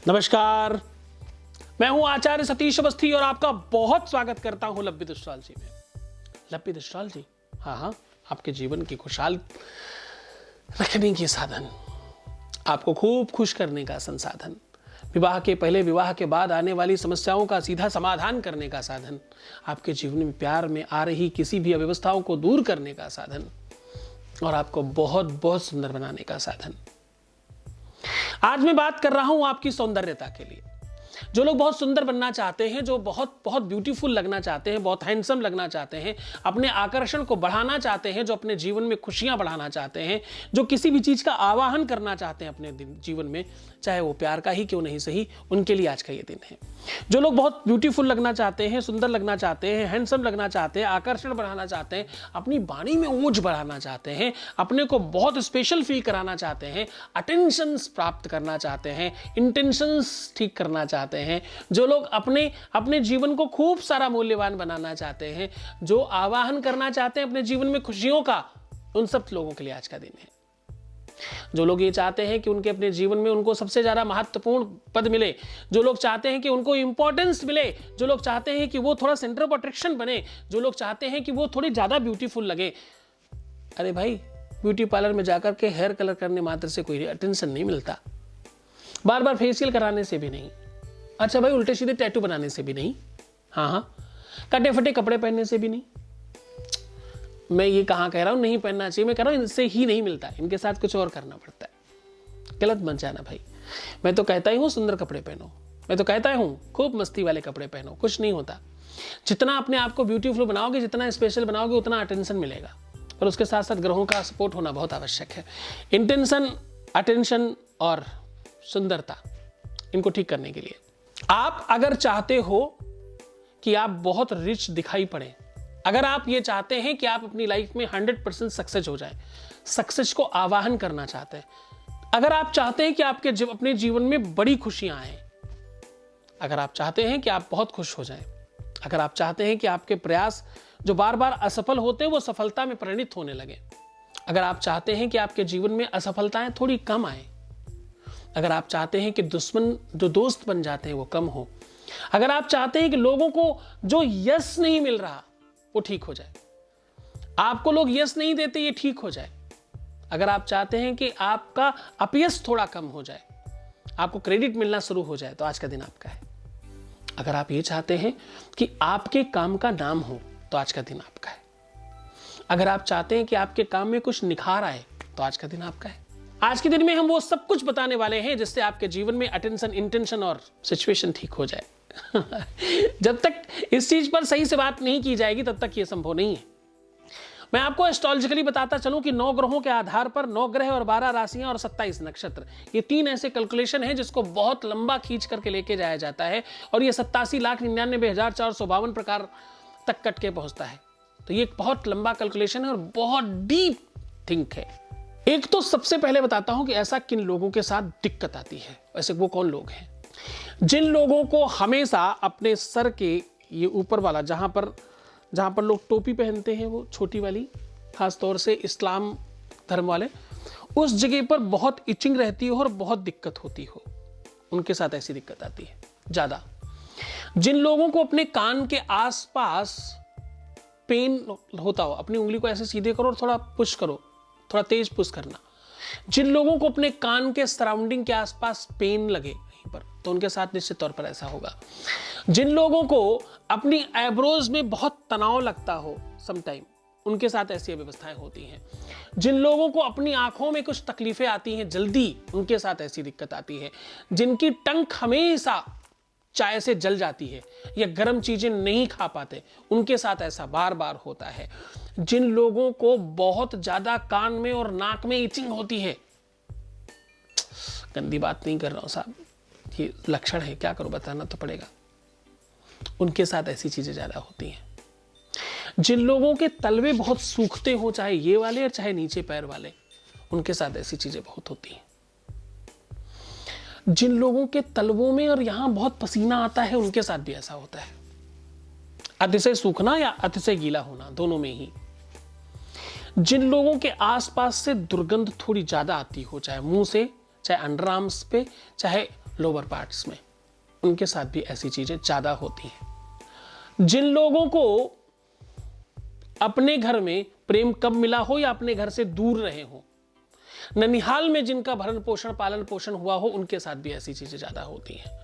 नमस्कार, मैं हूं आचार्य सतीश अवस्थी और आपका बहुत स्वागत करता हूं लब्बित एस्ट्रोलॉजी में। लब्बित एस्ट्रोलॉजी, हाँ, आपके जीवन की खुशहाल रखने की साधन, आपको खूब खुश करने का संसाधन, विवाह के पहले विवाह के बाद आने वाली समस्याओं का सीधा समाधान करने का साधन, आपके जीवन में प्यार में आ रही किसी भी अव्यवस्थाओं को दूर करने का साधन और आपको बहुत बहुत सुंदर बनाने का साधन। आज मैं बात कर रहा हूं आपकी सौंदर्यता के लिए। जो लोग बहुत सुंदर बनना चाहते हैं, जो बहुत बहुत ब्यूटीफुल लगना चाहते हैं, बहुत हैंडसम लगना चाहते हैं, अपने आकर्षण को बढ़ाना चाहते हैं, जो अपने जीवन में खुशियां बढ़ाना चाहते हैं, जो किसी भी चीज का आवाहन करना चाहते हैं अपने जीवन में, चाहे वो प्यार का ही क्यों नहीं सही, उनके लिए आज का ये दिन है। जो लोग बहुत ब्यूटीफुल लगना चाहते हैं, सुंदर लगना चाहते हैं, हैंडसम लगना चाहते हैं, आकर्षण बढ़ाना चाहते हैं, अपनी वाणी में ओज बढ़ाना चाहते हैं, अपने को बहुत स्पेशल फील कराना चाहते हैं, अटेंशंस प्राप्त करना चाहते हैं, इंटेंशंस ठीक करना चाहते हैं, जो लोग अपने जीवन को खूब सारा मूल्यवान बनाना चाहते हैं, जो आवाहन करना चाहते हैं अपने जीवन में खुशियों का, उन सब लोगों के लिए आज का दिन है। जो लोग ये चाहते हैं कि उनके अपने जीवन में उनको सबसे ज्यादा महत्वपूर्ण पद मिले, जो लोग चाहते हैं कि उनको इंपॉर्टेंस मिले, जो लोग चाहते हैं कि वो थोड़ा सेंटर ऑफ अट्रैक्शन बने, जो लोग चाहते हैं कि वो थोड़ी ज्यादा ब्यूटीफुल लगे। अरे भाई, ब्यूटी पार्लर में जाकर के हेयर कलर करने मात्र से कोई अटेंशन नहीं मिलता, बार बार फेशियल कराने से भी नहीं, अच्छा भाई उल्टे सीधे टैटू बनाने से भी नहीं, हाँ, कटे फटे कपड़े पहनने से भी नहीं। मैं ये कहाँ कह रहा हूं नहीं पहनना चाहिए, मैं कह रहा हूं इनसे ही नहीं मिलता, इनके साथ कुछ और करना पड़ता है। गलत मत जाना भाई, मैं तो कहता ही हूं सुंदर कपड़े पहनो, मैं तो कहता हूं खूब मस्ती वाले कपड़े पहनो, कुछ नहीं होता। जितना अपने आप को ब्यूटीफुल बनाओगे, जितना स्पेशल बनाओगे, उतना अटेंशन मिलेगा। और उसके साथ साथ ग्रहों का सपोर्ट होना बहुत आवश्यक है। इंटेंशन, अटेंशन और सुंदरता, इनको ठीक करने के लिए आप अगर चाहते हो कि आप बहुत रिच दिखाई पड़े, अगर आप ये चाहते हैं कि आप अपनी लाइफ में 100% सक्सेस हो जाए, सक्सेस को आवाहन करना चाहते हैं, अगर आप चाहते हैं कि आपके अपने जीवन में बड़ी खुशियां आए, अगर आप चाहते हैं कि आप बहुत खुश हो जाएं, अगर आप चाहते हैं कि आपके प्रयास जो बार बार असफल होते हैं वो सफलता में परिणित होने लगे, अगर आप चाहते हैं कि आपके जीवन में असफलताएं थोड़ी कम आए, अगर आप चाहते हैं कि दुश्मन जो दोस्त बन जाते हैं वो कम हो, अगर आप चाहते हैं कि लोगों को जो यश नहीं मिल रहा वो ठीक हो जाए, आपको लोग यश नहीं देते ये ठीक हो जाए, अगर आप चाहते हैं कि आपका अपयश थोड़ा कम हो जाए, आपको क्रेडिट मिलना शुरू हो जाए, तो आज का दिन आपका है। अगर आप ये चाहते हैं कि आपके काम का नाम हो, तो आज का दिन आपका है। अगर आप चाहते हैं कि आपके काम में कुछ निखार आए, तो आज का दिन आपका है। आज के दिन में हम वो सब कुछ बताने वाले हैं जिससे आपके जीवन में अटेंशन, इंटेंशन और सिचुएशन ठीक हो जाए। जब तक इस चीज पर सही से बात नहीं की जाएगी तब तक ये संभव नहीं है। मैं आपको एस्ट्रोलॉजिकली बताता चलूं कि 9 ग्रहों के आधार पर 9 ग्रह और 12 राशियां और 27 नक्षत्र, ये 3 ऐसे कैलकुलेशन हैं जिसको बहुत लंबा खींच करके लेके जाया जाता है और ये 87,99,452 प्रकार तक कट के पहुंचता है। तो ये एक बहुत लंबा कैलकुलेशन है और बहुत डीप थिंक है। एक तो सबसे पहले बताता हूं कि ऐसा किन लोगों के साथ दिक्कत आती है। वैसे वो कौन लोग हैं? जिन लोगों को हमेशा अपने सर के ये ऊपर वाला जहां पर लोग टोपी पहनते हैं, वो छोटी वाली, खास तौर से इस्लाम धर्म वाले, उस जगह पर बहुत इचिंग रहती हो और बहुत दिक्कत होती हो, उनके साथ ऐसी दिक्कत आती है ज्यादा। जिन लोगों को अपने कान के आसपास पेन होता हो, अपनी उंगली को ऐसे सीधे करो और थोड़ा पुश करो, थोड़ा तेज पुश करना। जिन लोगों को अपने कान के सराउंडिंग के आसपास पेन लगे कहीं पर, तो उनके साथ निश्चित तौर पर ऐसा होगा। जिन लोगों को अपनी आईब्रोज में बहुत तनाव लगता हो समटाइम, उनके साथ ऐसी व्यवस्थाएं होती हैं। जिन लोगों को अपनी आंखों में कुछ तकलीफें आती हैं जल्दी, उनके साथ ऐसी दिक्कत आती है। जिनकी टंक हमेशा चाय से जल जाती है या गर्म चीजें नहीं खा पाते, उनके साथ ऐसा बार बार होता है। जिन लोगों को बहुत ज्यादा कान में और नाक में इचिंग होती है, गंदी बात नहीं कर रहा हूं साहब, ये लक्षण है, क्या करो बताना तो पड़ेगा, उनके साथ ऐसी चीजें ज्यादा होती हैं। जिन लोगों के तलवे बहुत सूखते हो, चाहे ये वाले और चाहे नीचे पैर वाले, उनके साथ ऐसी चीजें बहुत होती हैं। जिन लोगों के तलवों में और यहां बहुत पसीना आता है, उनके साथ भी ऐसा होता है। अतिशय सूखना या अतिशय गीला होना, दोनों में ही। जिन लोगों के आसपास से दुर्गंध थोड़ी ज्यादा आती हो, चाहे मुंह से, चाहे अंडर आर्म्स पे, चाहे लोअर पार्ट्स में, उनके साथ भी ऐसी चीजें ज्यादा होती हैं। जिन लोगों को अपने घर में प्रेम कब मिला हो या अपने घर से दूर रहे हो, ननिहाल में जिनका भरण पोषण पालन पोषण हुआ हो, उनके साथ भी ऐसी चीजें ज्यादा होती हैं।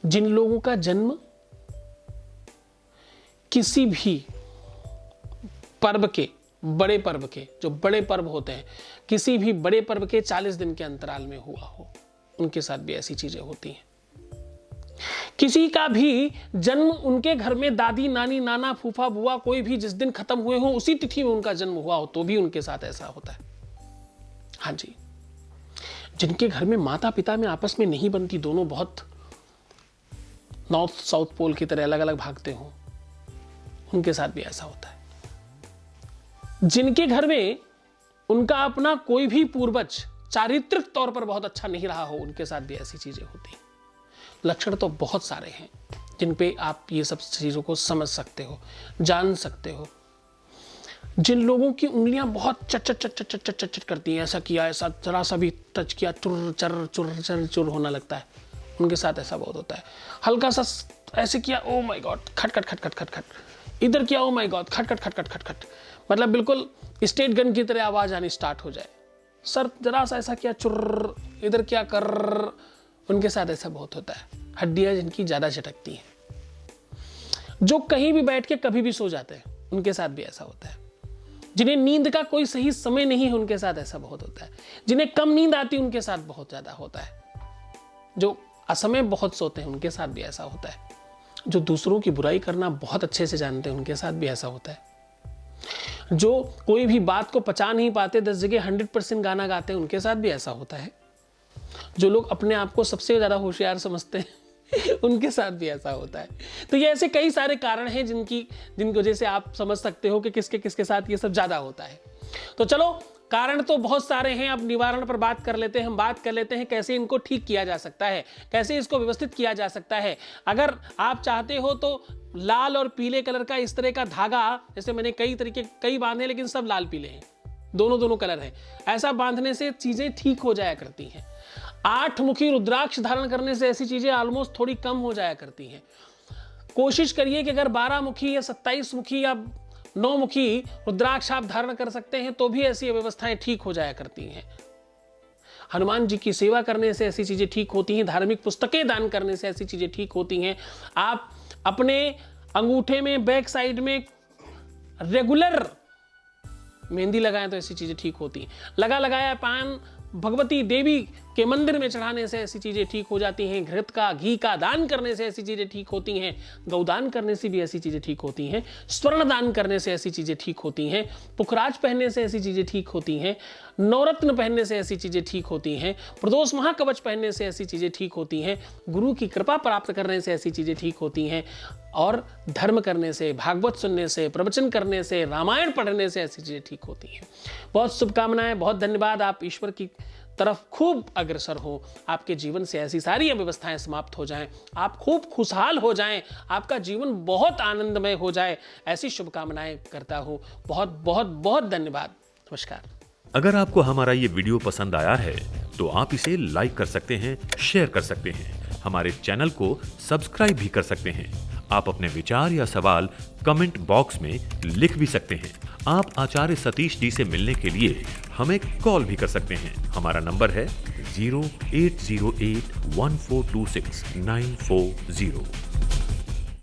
जिन लोगों का जन्म किसी भी पर्व के, बड़े पर्व के, जो बड़े पर्व होते हैं, किसी भी बड़े पर्व के 40 दिन के अंतराल में हुआ हो, उनके साथ भी ऐसी चीजें होती हैं। किसी का भी जन्म उनके घर में दादी नानी नाना फूफा बुआ कोई भी जिस दिन खत्म हुए हो उसी तिथि में उनका जन्म हुआ हो, तो भी उनके साथ ऐसा होता है। हाँ जी, जिनके घर में माता पिता में आपस में नहीं बनती, दोनों बहुत नॉर्थ साउथ पोल की तरह अलग अलग भागते हो, उनके साथ भी ऐसा होता है। जिनके घर में उनका अपना कोई भी पूर्वज चारित्रिक तौर पर बहुत अच्छा नहीं रहा हो, उनके साथ भी ऐसी चीजें होती हैं। लक्षण तो बहुत सारे हैं जिन पे आप ये सब चीजों को समझ सकते हो, जान सकते हो। जिन लोगों की उंगलियां बहुत चट चट चट चट चट चट करती हैं, ऐसा किया, ऐसा जरा सा भी टच किया चुर चर चुर चर चुर होना लगता है, उनके साथ ऐसा बहुत होता है। हल्का सा ऐसे किया, ओ माय गॉड, खट खट खट खट खट खट, इधर किया, ओ माय गॉड, खट खट खट खट खट खट, मतलब बिल्कुल स्टेट गन की तरह आवाज आनी स्टार्ट हो जाए। सर जरा सा ऐसा किया, चुर, इधर क्या कर, उनके साथ ऐसा बहुत होता है। हड्डियां जिनकी ज्यादा झटकती हैं, जो कहीं भी बैठ के कभी भी सो जाते हैं, उनके साथ भी ऐसा होता है। जिन्हें नींद का कोई सही समय नहीं है, उनके साथ ऐसा बहुत होता है। जिन्हें कम नींद आती है, उनके साथ बहुत ज्यादा होता है। जो असमय बहुत सोते हैं, उनके साथ भी ऐसा होता है। जो दूसरों की बुराई करना बहुत अच्छे से जानते हैं, उनके साथ भी ऐसा होता है। जो कोई भी बात को पचा नहीं पाते, 10 जगह 100% गाना गाते हैं, उनके साथ भी ऐसा होता है। जो लोग अपने आप को सबसे ज्यादा होशियार समझते हैं, उनके साथ भी ऐसा होता है। तो ये ऐसे कई सारे कारण हैं जिनको जैसे आप समझ सकते हो कि किसके किसके साथ ये सब ज्यादा होता है। तो चलो, कारण तो बहुत सारे हैं, अब निवारण पर बात कर लेते हैं। हम बात कर लेते हैं कैसे इनको ठीक किया जा सकता है, कैसे इसको व्यवस्थित किया जा सकता है। अगर आप चाहते हो तो लाल और पीले कलर का इस तरह का धागा, जैसे मैंने कई बांधे, लेकिन सब लाल पीले हैं, दोनों कलर हैं, ऐसा बांधने से चीजें ठीक हो जाया करती हैं। 8 मुखी रुद्राक्ष धारण करने से ऐसी चीजें ऑलमोस्ट थोड़ी कम हो जाया करती हैं। कोशिश करिए कि अगर 12 मुखी या 27 मुखी या 9 मुखी रुद्राक्ष आप धारण कर सकते हैं, तो भी ऐसी व्यवस्थाएं ठीक हो जाया करती हैं। हनुमान जी की सेवा करने से ऐसी चीजें ठीक होती हैं। धार्मिक पुस्तकें दान करने से ऐसी चीजें ठीक होती हैं। आप अपने अंगूठे में बैक साइड में रेगुलर मेहंदी लगाएं तो ऐसी चीजें ठीक होती हैं। लगाया पान भगवती देवी के मंदिर में चढ़ाने से ऐसी चीजें ठीक हो जाती हैं। घृत का घी का दान करने से ऐसी चीजें ठीक होती हैं। गौदान करने से भी ऐसी चीजें ठीक होती हैं। स्वर्ण दान करने से ऐसी चीजें ठीक होती हैं। पुखराज पहनने से ऐसी चीजें ठीक होती हैं। नवरत्न पहनने से ऐसी चीजें ठीक होती हैं। प्रदोष महाकवच पहनने से ऐसी चीजें ठीक होती हैं। गुरु की कृपा प्राप्त करने से ऐसी चीजें ठीक होती हैं। और धर्म करने से, भागवत सुनने से, प्रवचन करने से, रामायण पढ़ने से ऐसी चीजें ठीक होती हैं। बहुत शुभकामनाएं, बहुत धन्यवाद। आप ईश्वर की तरफ खूब अग्रसर हो, आपके जीवन से ऐसी सारी अव्यवस्थाएं समाप्त हो जाएं, आप खूब खुशहाल हो जाएं, आपका जीवन बहुत आनंदमय हो जाए, ऐसी शुभकामनाएं करता हूं। बहुत बहुत बहुत धन्यवाद। नमस्कार। अगर आपको हमारा ये वीडियो पसंद आया है तो आप इसे लाइक कर सकते हैं, शेयर कर सकते हैं, हमारे चैनल को सब्सक्राइब भी कर सकते हैं। आप अपने विचार या सवाल कमेंट बॉक्स में लिख भी सकते हैं। आप आचार्य सतीश जी से मिलने के लिए हमें कॉल भी कर सकते हैं। हमारा नंबर है 08081426 940।